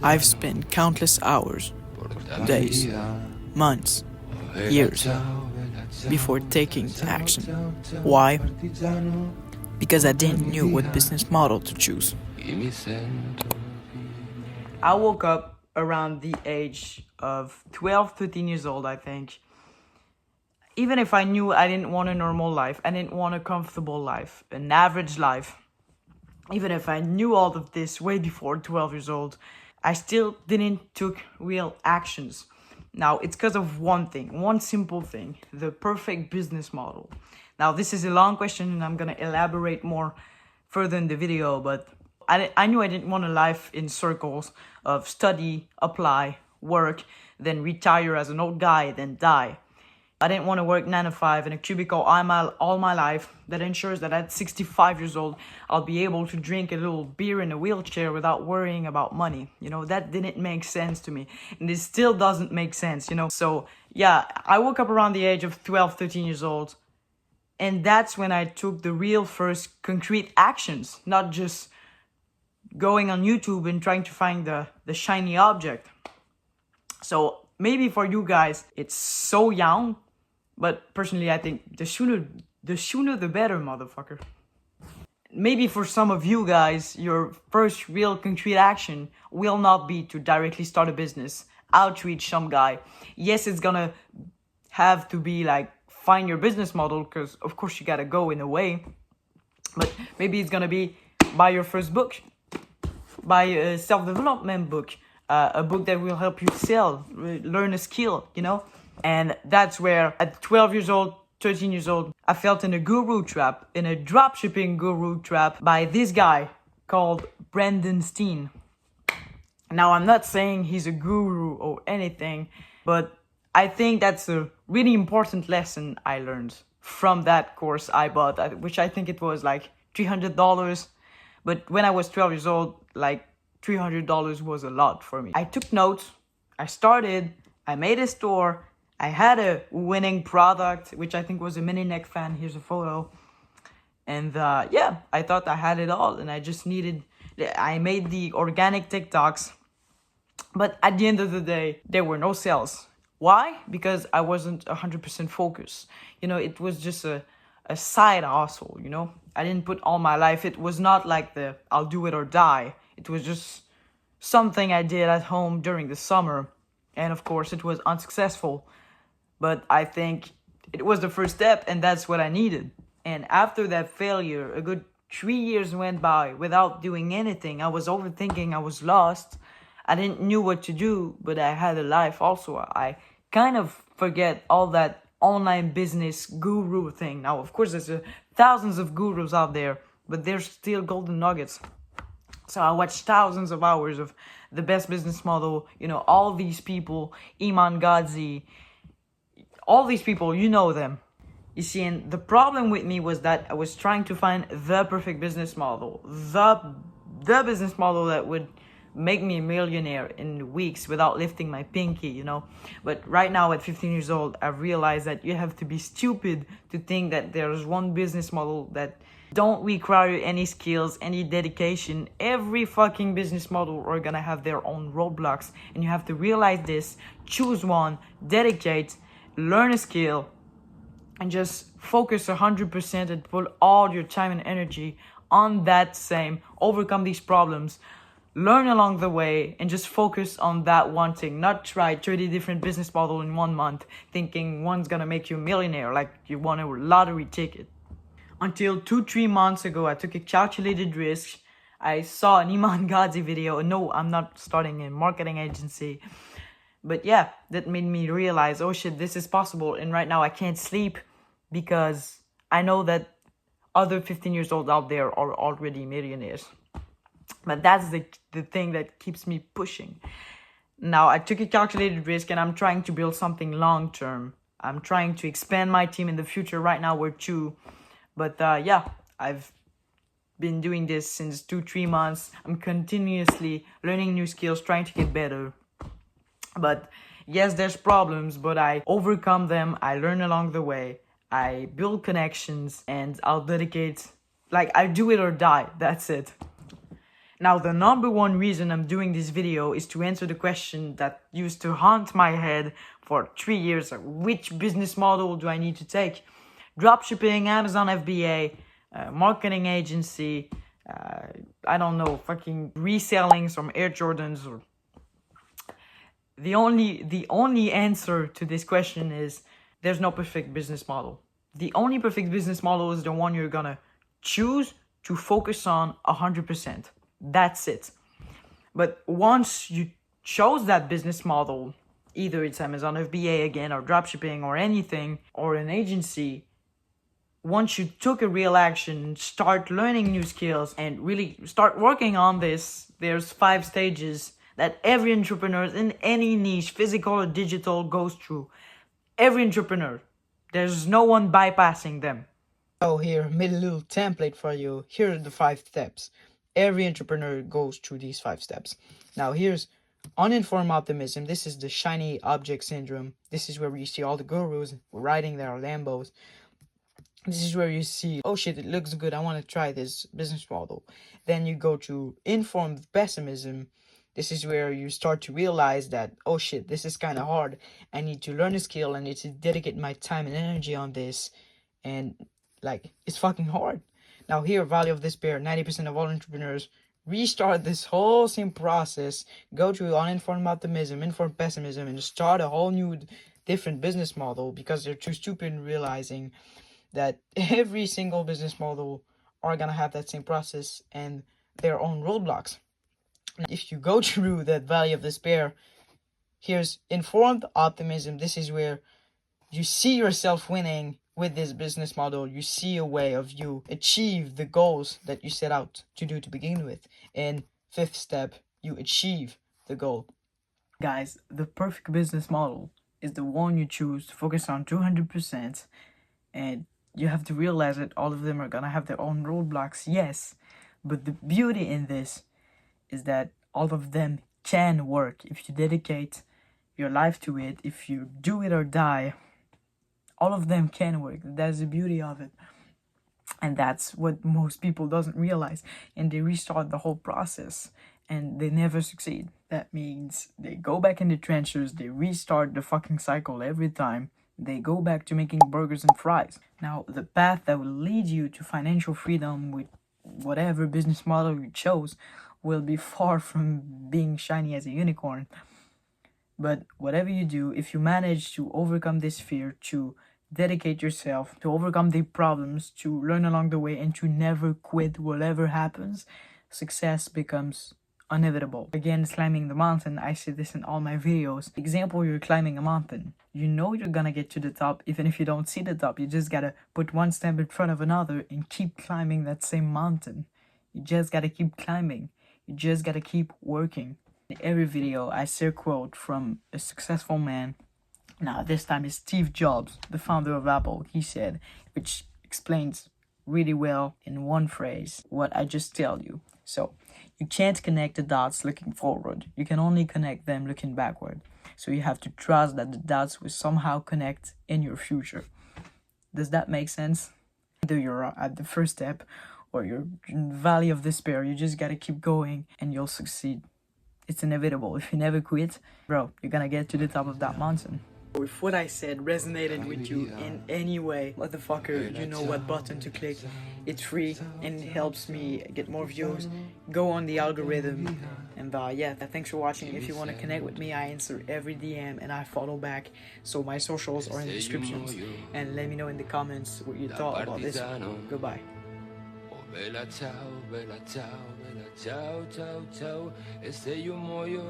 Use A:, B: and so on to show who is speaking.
A: I've spent countless hours, days, months, years before taking action. Why? Because I didn't know what business model to choose.
B: I woke up around the age of 12, 13 years old, I think. Even if I knew I didn't want a normal life, I didn't want a comfortable life, an average life, even if I knew all of this way before 12 years old, I still didn't took real actions. Now, it's because of one thing, one simple thing, the perfect business model. Now, this is a long question and I'm going to elaborate more further in the video, but I knew I didn't want a life in circles of study, apply, work, then retire as an old guy, then die. I didn't want to work 9 to 5 in a cubicle all my life that ensures that at 65 years old, I'll be able to drink a little beer in a wheelchair without worrying about money. That didn't make sense to me. And it still doesn't make sense, So, yeah, I woke up around the age of 12, 13 years old. And that's when I took the real first concrete actions, not just going on YouTube and trying to find the shiny object. So maybe for you guys, it's so young. But personally, I think the sooner the better, motherfucker. Maybe for some of you guys, your first real concrete action will not be to directly start a business, outreach some guy. Yes, it's gonna have to be like find your business model, because of course you gotta go in a way. But maybe it's gonna be buy your first book, buy a self-development book, a book that will help you sell, learn a skill, And that's where at 12 years old, 13 years old, I felt in a guru trap, in a dropshipping guru trap by this guy called Brandon Steen. Now, I'm not saying he's a guru or anything, but I think that's a really important lesson I learned from that course I bought, which I think it was like $300. But when I was 12 years old, like $300 was a lot for me. I took notes, I started, I made a store, I had a winning product, which I think was a mini neck fan. Here's a photo. And yeah, I thought I had it all and I made the organic TikToks. But at the end of the day, there were no sales. Why? Because I wasn't 100% focused. It was just a side hustle, I didn't put all my life. It was not like I'll do it or die. It was just something I did at home during the summer. And of course, it was unsuccessful. But I think it was the first step, and that's what I needed. And after that failure, a good 3 years went by without doing anything. I was overthinking, I was lost. I didn't know what to do, but I had a life also. I kind of forget all that online business guru thing. Now, of course, there's thousands of gurus out there, but there's still golden nuggets. So I watched thousands of hours of The Best Business Model, all these people, Iman Gadzhi, all these people, you know them. You see, and the problem with me was that I was trying to find the perfect business model, the business model that would make me a millionaire in weeks without lifting my pinky, But right now at 15 years old, I've realized that you have to be stupid to think that there's one business model that don't require any skills, any dedication. Every fucking business model are gonna have their own roadblocks, and you have to realize this, choose one, dedicate, learn a skill, and just focus 100% and put all your time and energy on that same, overcome these problems, learn along the way, and just focus on that one thing. Not try 30 different business models in 1 month, thinking one's gonna make you a millionaire like you won a lottery ticket. Until 2-3 months ago, I took a calculated risk. I saw an Iman Gadzhi video. No, I'm not starting a marketing agency. But yeah, that made me realize, oh shit, this is possible. And right now I can't sleep because I know that other 15 years old out there are already millionaires. But that's the thing that keeps me pushing. Now, I took a calculated risk and I'm trying to build something long term. I'm trying to expand my team in the future. Right now we're 2. But yeah, I've been doing this since 2-3 months. I'm continuously learning new skills, trying to get better. But yes, there's problems, but I overcome them. I learn along the way. I build connections and I'll dedicate, I do it or die. That's it. Now, the number one reason I'm doing this video is to answer the question that used to haunt my head for 3 years. Which business model do I need to take? Dropshipping, Amazon FBA, marketing agency, I don't know, fucking reselling some Air Jordans. Or the only answer to this question is there's no perfect business model. The only perfect business model is the one you're gonna choose to focus on 100%. That's it. But once you chose that business model, either it's Amazon FBA again, or dropshipping, or anything, or an agency, once you took a real action, start learning new skills, and really start working on this, there's 5 stages that every entrepreneur in any niche, physical or digital, goes through. Every entrepreneur. There's no one bypassing them. So here, made a little template for you. Here are the 5 steps. Every entrepreneur goes through these 5 steps. Now here's uninformed optimism. This is the shiny object syndrome. This is where you see all the gurus riding their Lambos. This is where you see, oh shit, it looks good, I want to try this business model. Then you go to informed pessimism. This is where you start to realize that, oh shit, this is kind of hard. I need to learn a skill. I need to dedicate my time and energy on this. And like, it's fucking hard. Now here, Valley of Despair, 90% of all entrepreneurs restart this whole same process, go through uninformed optimism, informed pessimism, and start a whole new different business model because they're too stupid in realizing that every single business model are gonna have that same process and their own roadblocks. If you go through that Valley of Despair, here's informed optimism. This is where you see yourself winning with this business model. You see a way of you achieve the goals that you set out to do to begin with. And 5th step, you achieve the goal. Guys, the perfect business model is the one you choose to focus on 200%. And you have to realize that all of them are gonna have their own roadblocks, yes. But the beauty in this is that all of them can work if you dedicate your life to it. If you do it or die, all of them can work. That's the beauty of it. And that's what most people doesn't realize. And they restart the whole process and they never succeed. That means they go back in the trenches, they restart the fucking cycle every time. They go back to making burgers and fries. Now, the path that will lead you to financial freedom with whatever business model you chose will be far from being shiny as a unicorn. But whatever you do, if you manage to overcome this fear, to dedicate yourself, to overcome the problems, to learn along the way, and to never quit whatever happens, success becomes inevitable. Again, climbing the mountain, I say this in all my videos. Example, you're climbing a mountain. You know you're gonna get to the top, even if you don't see the top. You just gotta put one step in front of another and keep climbing that same mountain. You just gotta keep climbing. You just gotta keep working. In every video, I say a quote from a successful man. Now, this time it's Steve Jobs, the founder of Apple. He said, which explains really well in one phrase what I just tell you. So, you can't connect the dots looking forward. You can only connect them looking backward. So you have to trust that the dots will somehow connect in your future. Does that make sense? Either you're at the first step or you're in the Valley of Despair. You just gotta keep going and you'll succeed. It's inevitable. If you never quit, bro, you're gonna get to the top of that mountain. If what I said resonated with you in any way, motherfucker, you know what button to click. It's free and it helps me get more views. Go on the algorithm. And yeah, thanks for watching. If you want to connect with me, I answer every DM and I follow back. So my socials are in the descriptions. And let me know in the comments what you thought about this. Goodbye. Bella ciao, bella ciao, bella ciao, ciao, ciao. E sei un muoio.